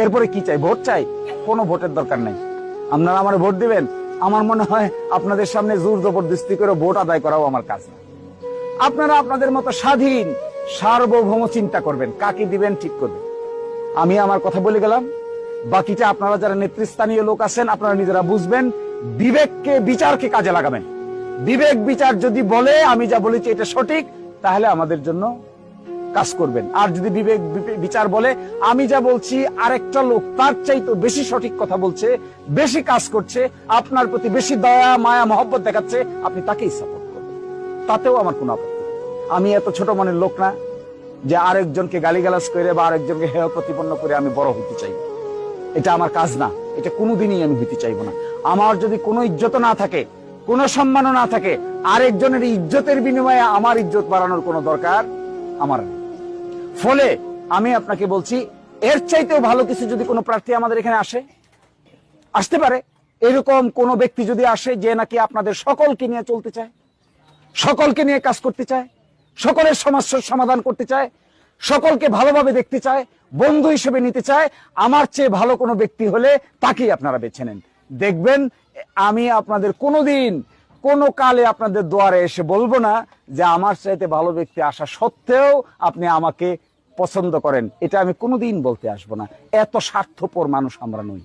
এরপরে কি চাই? ভোট চাই? কোনো ভোটের দরকার নাই। আপনারা আমার ভোট দিবেন, আমার মনে হয় আপনাদের সামনে জোর জবরদস্তি করে ভোট আদায় করাও আমার কাজ না। আপনারা আপনাদের মতো স্বাধীন সার্বভৌম চিন্তা করবেন, কাকে দিবেন ঠিক করবেন। আমি আমার কথা বলে গেলাম, বাকিটা আপনারা যারা নেতৃস্থানীয় লোক আছেন আপনারা নিজেরা বুঝবেন। বিবেককে, বিচারকে কাজে লাগাবেন। বিবেক বিচার যদি বলে আমি যা বলেছি এটা সঠিক, তাহলে আমাদের জন্য কাজ করবেন। আর যদি বিবেক বিচার বলে আমি যা বলছি আরেকটা লোক তার চাইতে বেশি সঠিক কথা বলছে, বেশি কাজ করছে, আপনার প্রতি বেশি দয়া মায়া মহব্বত দেখাচ্ছে, আপনি তাকেই সাপোর্ট করবেন, তাতেও আমার কোনো আপত্তি। আমি এত ছোট মনের লোক না যে আরেকজনকে গালিগালাজ করে বা আরেকজনকে হেয় প্রতিপন্ন করে আমি বড় হতে চাই। এটা আমার কাজ না, এটা কোনোদিনই আমি হইতে চাইবো না। আমার যদি কোনো ইজ্জত না থাকে, কোনো সম্মানও না থাকে, আরেকজনের ইজ্জতের বিনিময়ে আমার ইজ্জত বাড়ানোর কোনো দরকার আমার নেই। ফলে আমি আপনাকে বলছি, এর চাইতেও ভালো কিছু যদি কোনো প্রার্থী আমাদের এখানে আসতে পারে, এরকম কোন ব্যক্তি যদি আসে যে নাকি আপনাদের সকলকে নিয়ে চলতে চায়, সকলকে নিয়ে কাজ করতে চায়, সকলের সমস্যার সমাধান করতে চায়, সকলকে ভালোভাবে দেখতে চায়, বন্ধু হিসেবে নিতে চায়, আমার চেয়ে ভালো কোনো ব্যক্তি হলে তাকেই আপনারা বেছে নেন। দেখবেন আমি আপনাদের কোনোদিন কোনো কালে আপনাদের দুয়ারে এসে বলবো না যে আমার চাইতে ভালো ব্যক্তি আসা সত্ত্বেও আপনি আমাকে পছন্দ করেন। এটা আমি কোনোদিন বলতে আসবো না। এত স্বার্থপর মানুষ আমরা নই।